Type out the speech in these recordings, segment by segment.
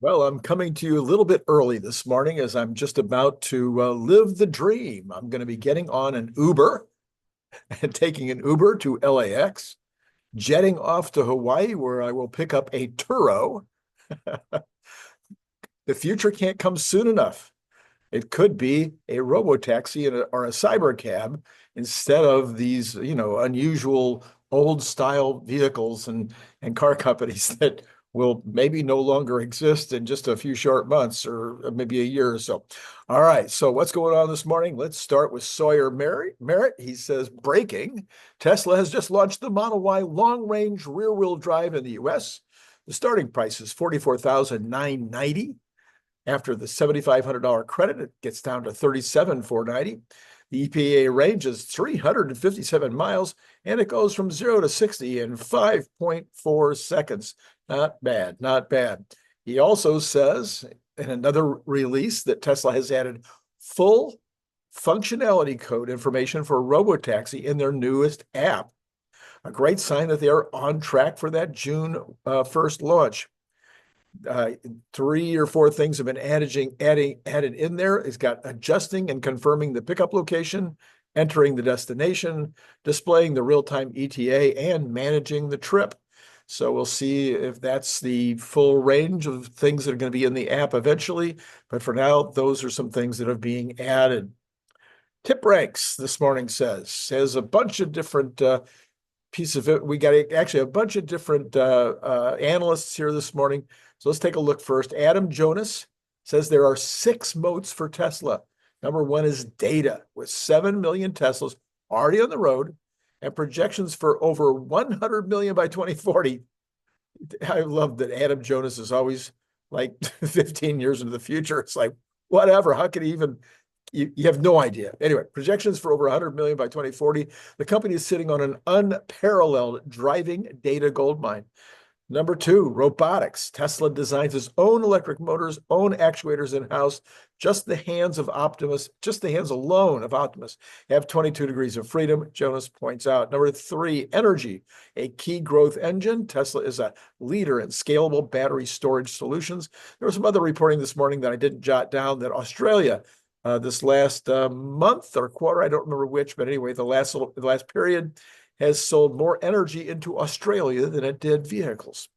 Well, I'm coming to you a little bit early this morning as I'm just about to live the dream. I'm going to be getting on an Uber and taking an Uber to LAX, jetting off to Hawaii, where I will pick up a Turo. The future can't come soon enough. It could be a RoboTaxi or a cybercab instead of these, unusual old style vehicles and car companies that will maybe no longer exist in just a few short months or maybe a year or so. All right. So what's going on this morning? Let's start with Sawyer Merritt. He says, breaking. Tesla has just launched the Model Y long-range rear-wheel drive in the US. The starting price is $44,990. After the $7,500 credit, it gets down to $37,490. The EPA range is 357 miles, and it goes from 0 to 60 in 5.4 seconds. Not bad, not bad. He also says in another release that Tesla has added full functionality code information for RoboTaxi in their newest app. A great sign that they are on track for that June 1st launch. 3 or 4 things have been added in there. It's got adjusting and confirming the pickup location, entering the destination, displaying the real-time ETA, and managing the trip. So we'll see if that's the full range of things that are going to be in the app eventually. But for now, those are some things that are being added. Tip Ranks this morning says a bunch of different pieces of it. We got actually a bunch of different analysts here this morning. So let's take a look first. Adam Jonas says there are 6 moats for Tesla. Number 1 is data, with 7 million Teslas already on the road and projections for over 100 million by 2040. I love that Adam Jonas is always like 15 years into the future. It's like, whatever, how can he even, you have no idea. Anyway, projections for over 100 million by 2040. The company is sitting on an unparalleled driving data goldmine. Number 2, robotics. Tesla designs its own electric motors, own actuators in-house. Just the hands alone of Optimus have 22 degrees of freedom, Jonas points out. Number 3, energy, a key growth engine. Tesla is a leader in scalable battery storage solutions. There was some other reporting this morning that I didn't jot down that Australia, this last month or quarter, I don't remember which, but anyway, the last period, has sold more energy into Australia than it did vehicles.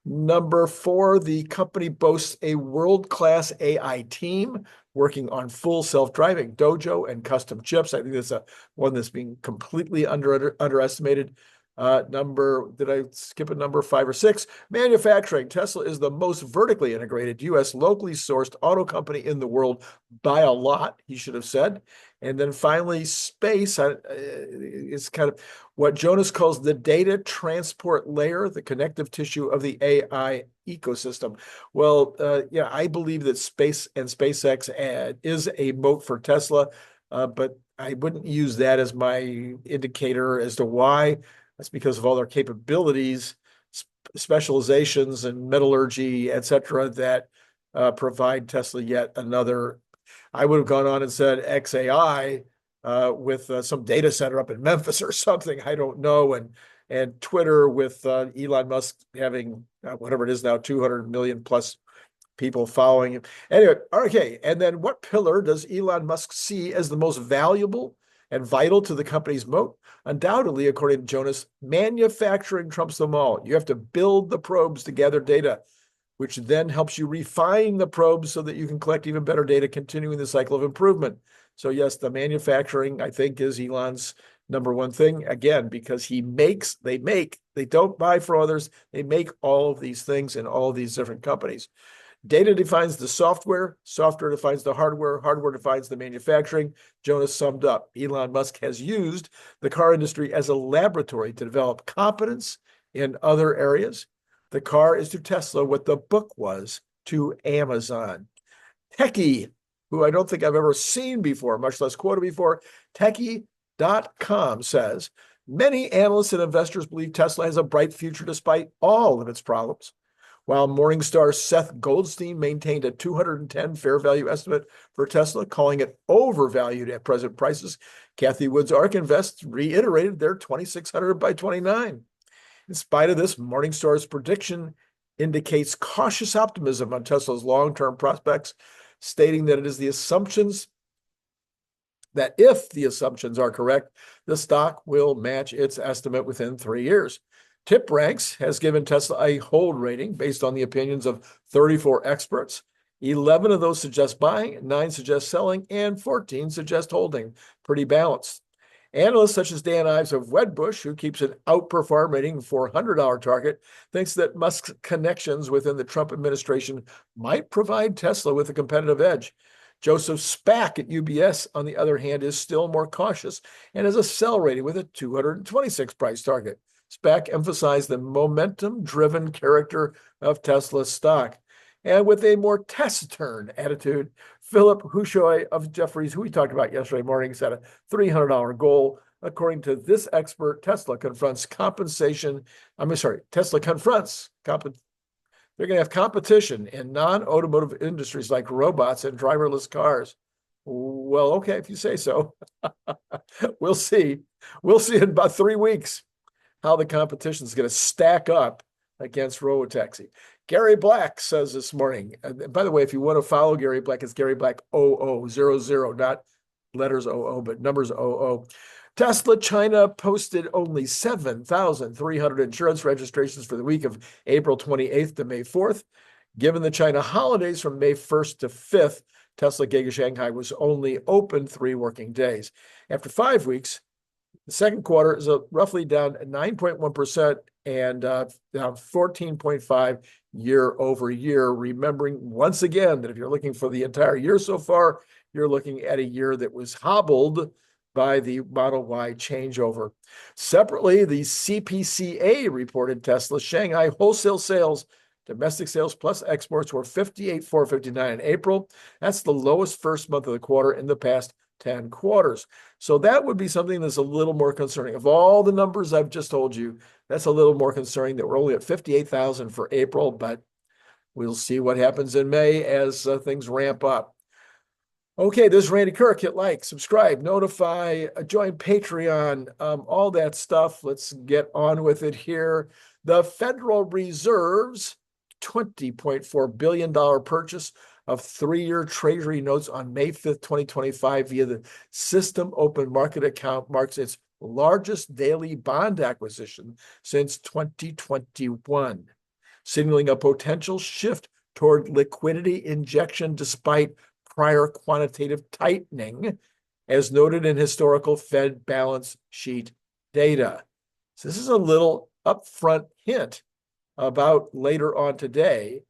Number 4, the company boasts a world-class AI team working on full self-driving dojo and custom chips. I think that's one that's being completely underestimated. Did I skip a number 5 or 6? Manufacturing. Tesla is the most vertically integrated U.S. locally sourced auto company in the world by a lot, he should have said. And then finally, space is kind of what Jonas calls the data transport layer, the connective tissue of the AI ecosystem. Well, yeah, I believe that space and SpaceX is a moat for Tesla, but I wouldn't use that as my indicator as to why. That's because of all their capabilities, specializations, and metallurgy, et cetera, that provide Tesla yet another. I would have gone on and said XAI with some data center up in Memphis or something. I don't know. And Twitter with Elon Musk having whatever it is now, 200 million plus people following him. Anyway, okay. And then what pillar does Elon Musk see as the most valuable and vital to the company's moat? Undoubtedly, according to Jonas, manufacturing trumps them all. You have to build the probes to gather data, which then helps you refine the probes so that you can collect even better data, continuing the cycle of improvement. So yes, the manufacturing, I think, is Elon's number 1 thing, again, because they don't buy for others. They make all of these things in all of these different companies. Data defines the software defines the hardware defines the manufacturing. Jonas summed up, Elon Musk has used the car industry as a laboratory to develop competence in other areas. The car is to Tesla what the book was to Amazon. Techie, who I don't think I've ever seen before, much less quoted before, Techie.com says, many analysts and investors believe Tesla has a bright future despite all of its problems. While Morningstar's Seth Goldstein maintained a 210 fair value estimate for Tesla, calling it overvalued at present prices, Cathie Wood's ARK Invest reiterated their 2,600 by 29. In spite of this, Morningstar's prediction indicates cautious optimism on Tesla's long-term prospects, stating that it is the assumptions that if the assumptions are correct, the stock will match its estimate within 3 years. TipRanks has given Tesla a hold rating based on the opinions of 34 experts. 11 of those suggest buying, 9 suggest selling, and 14 suggest holding. Pretty balanced. Analysts such as Dan Ives of Wedbush, who keeps an outperform rating for $100 target, thinks that Musk's connections within the Trump administration might provide Tesla with a competitive edge. Joseph Spack at UBS, on the other hand, is still more cautious and has a sell rating with a 226 price target. Spack emphasized the momentum-driven character of Tesla's stock. And with a more taciturn attitude, Philip Houchoy of Jefferies, who we talked about yesterday morning, set a $300 goal. According to this expert, Tesla confronts compensation. Tesla confronts they're going to have competition in non-automotive industries like robots and driverless cars. Well, okay, if you say so. We'll see. We'll see in about 3 weeks how the competition is going to stack up against RoboTaxi. Gary Black says this morning, by the way, if you want to follow Gary Black, it's Gary Black 0000, not letters 00, but numbers 00. Tesla China posted only 7,300 insurance registrations for the week of April 28th to May 4th. Given the China holidays from May 1st to 5th, Tesla Giga Shanghai was only open 3 working days. After 5 weeks, the second quarter is roughly down 9.1% and down 14.5% year over year. Remembering once again that if you're looking for the entire year so far, you're looking at a year that was hobbled by the Model Y changeover. Separately, the CPCA reported Tesla Shanghai wholesale sales, domestic sales plus exports, were 58,459 in April. That's the lowest first month of the quarter in the past 10 quarters. So that would be something that's a little more concerning. Of all the numbers I've just told you, that's a little more concerning that we're only at 58,000 for April, but we'll see what happens in May as things ramp up. Okay, this is Randy Kirk. Hit like, subscribe, notify, join Patreon, all that stuff. Let's get on with it here. The Federal Reserve's $20.4 billion purchase of 3-year Treasury notes on May 5th, 2025 via the System Open Market account marks its largest daily bond acquisition since 2021, signaling a potential shift toward liquidity injection despite prior quantitative tightening, as noted in historical Fed balance sheet data. So this is a little upfront hint about later on today.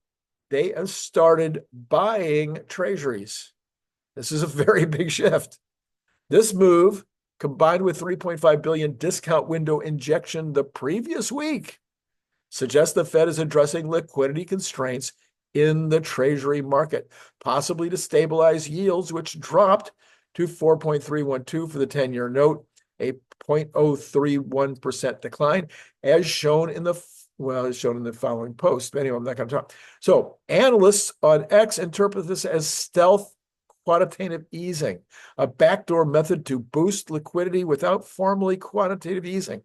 They have started buying treasuries. This is a very big shift. This move, combined with $3.5 billion discount window injection the previous week, suggests the Fed is addressing liquidity constraints in the treasury market, possibly to stabilize yields, which dropped to 4.312 for the 10-year note, a 0.031% decline, as shown in the following post. Anyway, I'm not going to talk. So analysts on X interpret this as stealth quantitative easing, a backdoor method to boost liquidity without formally quantitative easing,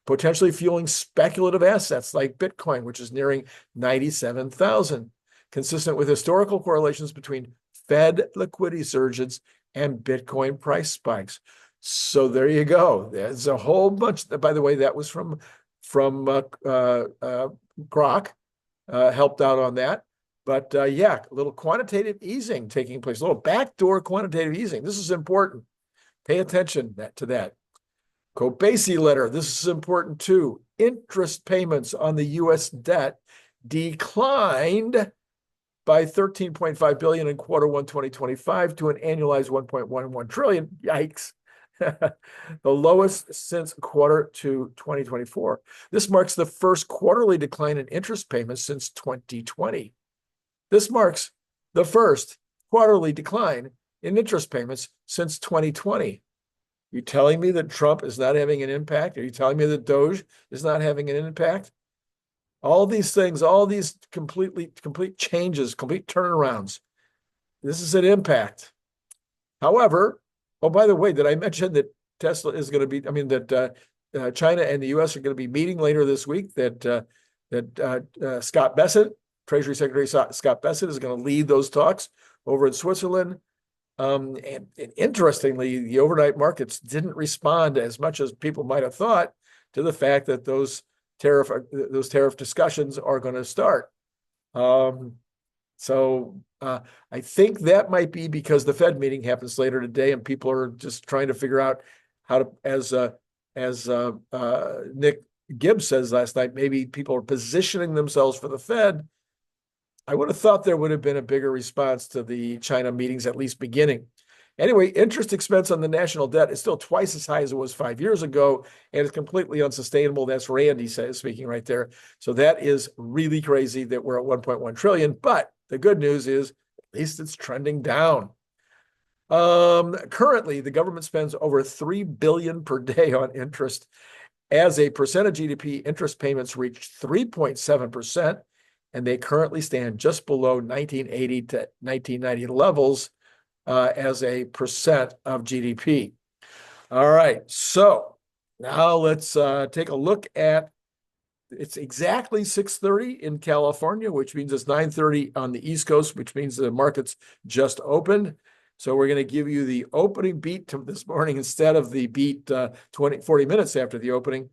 potentially fueling speculative assets like Bitcoin, which is nearing 97,000, consistent with historical correlations between Fed liquidity surges and Bitcoin price spikes. So there you go. There's a whole bunch. By the way, that was from Grok, helped out on that. But yeah, a little quantitative easing taking place, a little backdoor quantitative easing. This is important. Pay attention to that. 𝐿𝐐𝐽𝐝𝐵𝐶 letter. This is important too. Interest payments on the U.S. debt declined by $13.5 billion in Q1 2025 to an annualized $1.11 trillion. Yikes. The lowest since Q2 2024. This marks the first quarterly decline in interest payments since 2020. This marks the first quarterly decline in interest payments since 2020. You telling me that Trump is not having an impact? Are you telling me that Doge is not having an impact? All these things, all these complete changes, complete turnarounds. This is an impact. However, oh, by the way, did I mention that Tesla is going to be, that China and the U.S. are going to be meeting later this week, that that Scott Bessent, Treasury Secretary Scott Bessent, is going to lead those talks over in Switzerland. And interestingly, the overnight markets didn't respond as much as people might have thought to the fact that those tariff discussions are going to start. So I think that might be because the Fed meeting happens later today, and people are just trying to figure out how to, as Nick Gibbs says last night, maybe people are positioning themselves for the Fed. I would have thought there would have been a bigger response to the China meetings, at least beginning. Anyway, interest expense on the national debt is still twice as high as it was 5 years ago, and it's completely unsustainable. That's Randy speaking right there. So that is really crazy that we're at 1.1 trillion. But the good news is at least it's trending down. Currently, the government spends over $3 billion per day on interest. As a percent of GDP, interest payments reached 3.7%. And they currently stand just below 1980 to 1990 levels as a percent of GDP. All right, so now let's take a look at, it's exactly 6:30 in California, which means it's 9:30 on the East Coast, which means the market's just opened. So we're going to give you the opening beat this morning instead of the beat 40 minutes after the opening.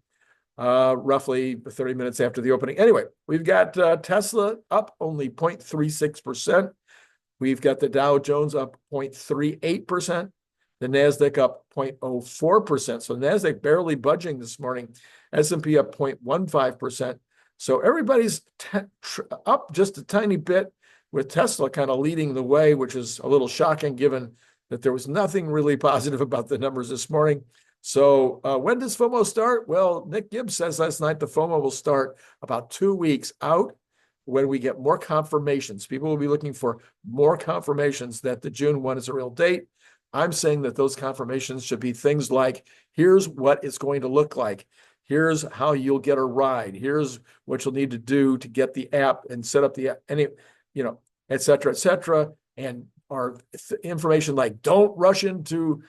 Roughly 30 minutes after the opening. Anyway, we've got Tesla up only 0.36%. We've got the Dow Jones up 0.38%. The NASDAQ up 0.04%. So NASDAQ barely budging this morning. S&P up 0.15%. So everybody's up just a tiny bit, with Tesla kind of leading the way, which is a little shocking given that there was nothing really positive about the numbers this morning. So when does FOMO start? Well, Nick Gibbs says last night the FOMO will start about 2 weeks out when we get more confirmations. People will be looking for more confirmations that the June 1 is a real date. I'm saying that those confirmations should be things like, here's what it's going to look like. Here's how you'll get a ride. Here's what you'll need to do to get the app and set up the, et cetera, and our information like, don't rush into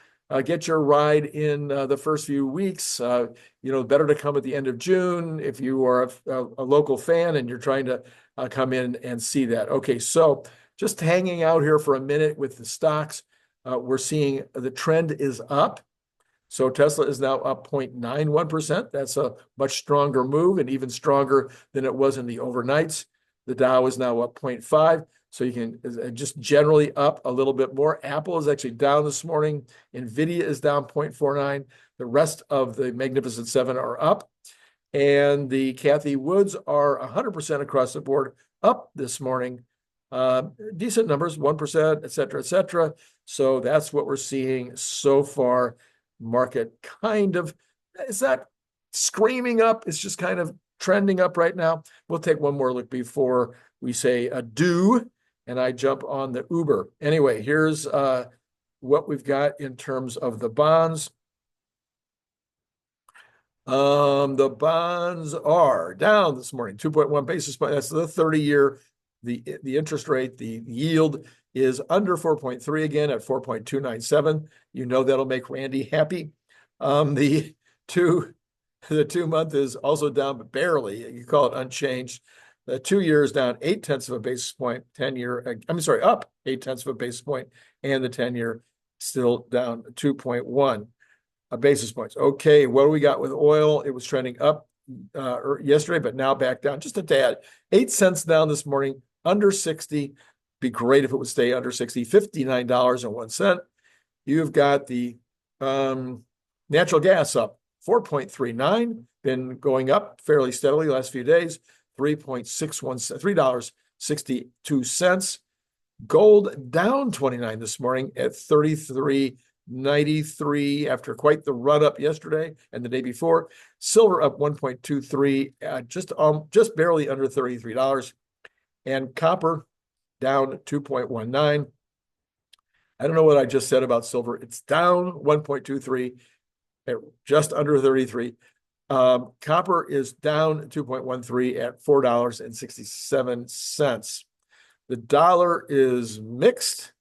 get your ride in the first few weeks. Better to come at the end of June if you are a local fan and you're trying to come in and see that. Okay, so just hanging out here for a minute with the stocks. We're seeing the trend is up. So Tesla is now up 0.91%. That's a much stronger move and even stronger than it was in the overnights. The Dow is now up 0.5. So you can just generally up a little bit more. Apple is actually down this morning. NVIDIA is down 0.49. The rest of the Magnificent Seven are up. And the Cathie Woods are 100% across the board up this morning. Decent numbers, 1%, et cetera, et cetera. So that's what we're seeing so far. Market kind of, it's not screaming up. It's just kind of trending up right now. We'll take one more look before we say adieu. And I jump on the Uber. Anyway, here's what we've got in terms of the bonds. The bonds are down this morning, 2.1 basis points. That's the 30-year. The interest rate, the yield is under 4.3 again at 4.297. You know that'll make Randy happy. The 2-month is also down, but barely. You call it unchanged. The 2 years down 0.8 of a basis point, 10-year, up 0.8 of a basis point, and the 10-year still down 2.1 basis points. Okay, what do we got with oil? It was trending up yesterday, but now back down just a tad. 8 cents down this morning, under 60. Be great if it would stay under 60, $59.01. You've got the natural gas up 4.39, been going up fairly steadily the last few days. $3.62. Gold down 29 this morning at 33.93 after quite the run up yesterday and the day before. Silver up 1.23, just barely under $33. And copper down 2.19. I don't know what I just said about silver. It's down 1.23 at just under 33. Copper is down 2.13 at $4.67. The dollar is mixed,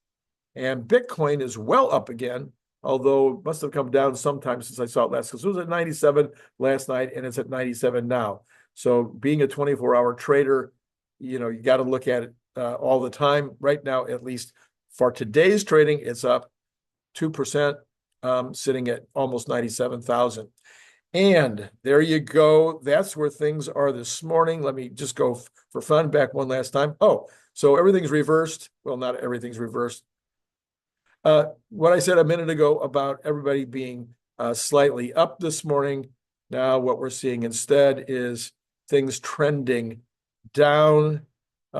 and Bitcoin is well up again, although it must have come down sometime since I saw it last, because it was at 97 last night, and it's at 97 now. So being a 24-hour trader, you got to look at it all the time. Right now, at least for today's trading, it's up 2%, sitting at almost 97,000. And there you go. That's where things are this morning. Let me just go for fun back one last time. Oh, so everything's reversed. Well, not everything's reversed. What I said a minute ago about everybody being slightly up this morning. Now what we're seeing instead is things trending down.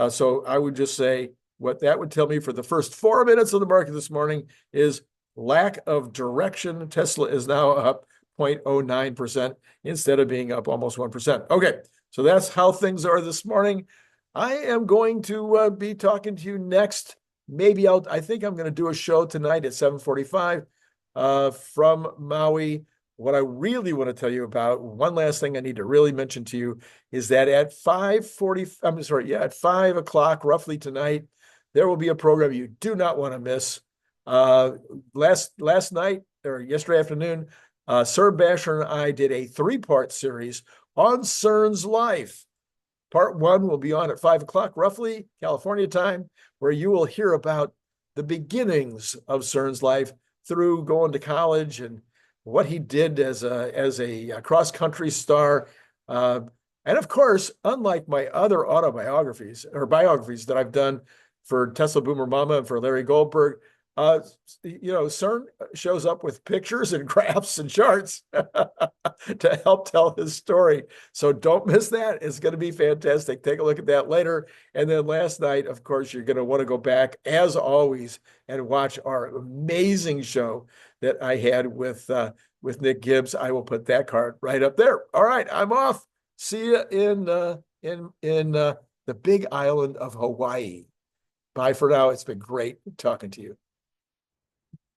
So I would just say what that would tell me for the first 4 minutes of the market this morning is lack of direction. Tesla is now up 0.09% instead of being up almost 1%. Okay, so that's how things are this morning. I am going to be talking to you next. Maybe I think I'm going to do a show tonight at 7:45 from Maui. What I really want to tell you about, one last thing I need to really mention to you is that at 5 o'clock roughly tonight, there will be a program you do not want to miss. Last night or yesterday afternoon, Sir Basher and I did a 3-part series on Cern's life. Part 1 will be on at 5 o'clock roughly, California time, where you will hear about the beginnings of Cern's life through going to college and what he did as a cross-country star. And of course, unlike my other autobiographies or biographies that I've done for Tesla Boomer Mama and for Larry Goldberg, Cern shows up with pictures and graphs and charts to help tell his story. So don't miss that. It's going to be fantastic. Take a look at that later. And then last night, of course, you're going to want to go back, as always, and watch our amazing show that I had with Nick Gibbs. I will put that card right up there. All right, I'm off. See you in the big island of Hawaii. Bye for now. It's been great talking to you.